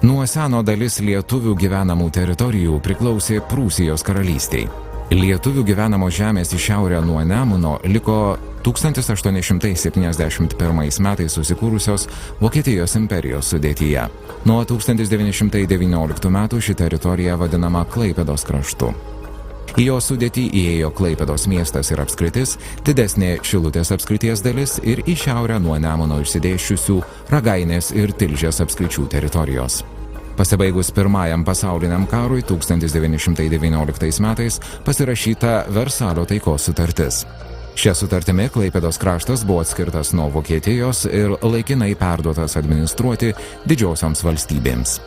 Nuo seno dalis lietuvių gyvenamų teritorijų priklausė Prūsijos karalystei. Lietuvių gyvenamos žemės į šiaurę nuo Nemuno liko 1871 metais susikūrusios Vokietijos imperijos sudėtyje. Nuo 1919 metų ši teritorija vadinama Klaipėdos kraštu. Į jo sudėtį įėjo Klaipėdos miestas ir apskritis, didesnė Šilutės apskrities dalis ir į šiaurę nuo Nemuno išsidėsčiusių Ragainės ir Tilžės apskričių teritorijos. Pasibaigus Pirmajam pasauliniam karui 1919 metais pasirašyta Versalio taikos sutartis. Šia sutartimi Klaipėdos kraštas buvo atskirtas nuo Vokietijos ir laikinai perduotas administruoti didžiosioms valstybėms.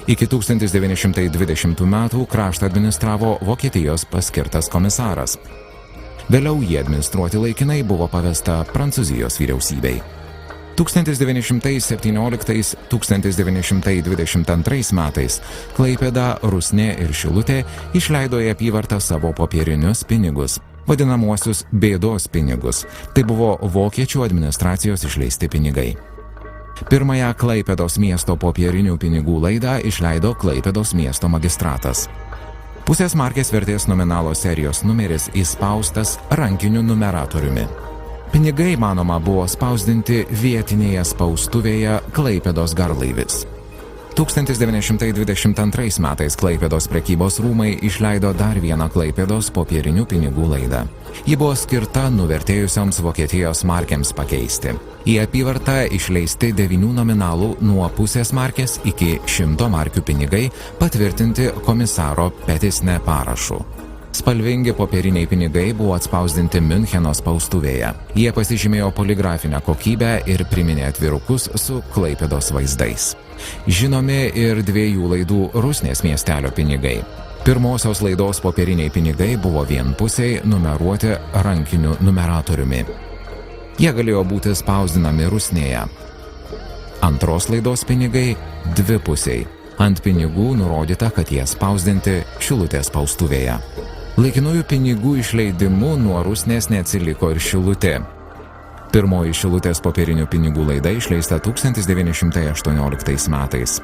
Iki 1920 metų kraštą administravo Vokietijos paskirtas komisaras. Vėliau jį administruoti laikinai buvo pavesta Prancūzijos vyriausybei. 1919–1922 metais Klaipėda, Rusnė ir Šilutė išleido į apyvartą savo popierinius pinigus, vadinamuosius bėdos pinigus. Tai buvo vokiečių administracijos išleisti pinigai. Pirmąją Klaipėdos miesto popierinių pinigų laidą išleido Klaipėdos miesto magistratas. Pusės markės vertės nominalo serijos numeris įspaustas rankiniu numeratoriumi. Pinigai, manoma, buvo spausdinti vietinėje spaustuvėje Klaipėdos garlaivis. 1922 metais Klaipėdos prekybos rūmai išleido dar vieną Klaipėdos popierinių pinigų laidą. Ji buvo skirta nuvertėjusioms Vokietijos markėms pakeisti. Į apyvartą išleisti 9 nominalų nuo pusės markės iki 100 markių pinigai patvirtinti komisaro Petisne parašu. Spalvingi popieriniai pinigai buvo atspausdinti Miuncheno spaustuvėje. Jie pasižymėjo poligrafinę kokybę ir priminė atvirukus su Klaipėdos vaizdais. Žinomi ir 2 laidų Rusnės miestelio pinigai. Pirmosios laidos popieriniai pinigai buvo vienpusiai numeruoti rankiniu numeratoriumi. Jie galėjo būti spausdinami Rusnėje. Antros laidos pinigai dvipusiai. Ant pinigų nurodyta, kad jie spausdinti Šilutės spaustuvėje. Laikinųjų pinigų išleidimu nuo Rusnės neatsiliko ir Šilutė. Pirmoji Šilutės popierinių pinigų laida išleista 1918 metais.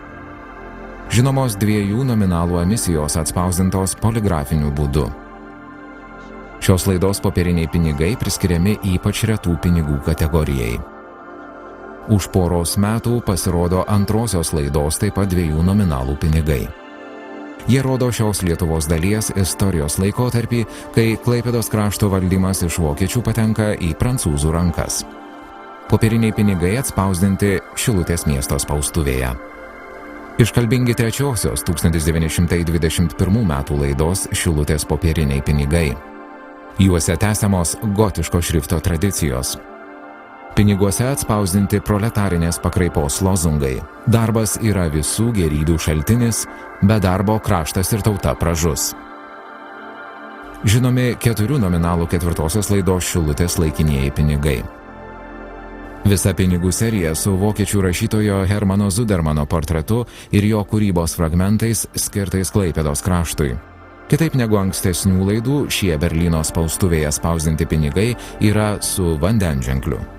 Žinomos 2 nominalų emisijos atspausdintos poligrafiniu būdu. Šios laidos popieriniai pinigai priskiriami ypač retų pinigų kategorijai. Už poros metų pasirodo antrosios laidos taip pat 2 nominalų pinigai. Jie rodo šios Lietuvos dalies istorijos laikotarpį, kai Klaipėdos krašto valdymas iš vokiečių patenka į prancūzų rankas. Popieriniai pinigai atspausdinti Šilutės miesto spaustuvėje. Iškalbingi trečiosios 1921 metų laidos Šilutės popieriniai pinigai. Juose tęsiamos gotiško šrifto tradicijos. Piniguose atspausdinti proletarinės pakraipos lozungai. Darbas yra visų gėrybių šaltinis, be darbo kraštas ir tauta pražus. Žinomi 4 nominalų 4 laidos Šilutės laikinieji pinigai. Visa pinigų serija su vokiečių rašytojo Hermano Zudermano portretu ir jo kūrybos fragmentais skirtais Klaipėdos kraštui. Kitaip negu ankstesnių laidų, šie Berlyno spaustuvėje spausdinti pinigai yra su vandenženkliu.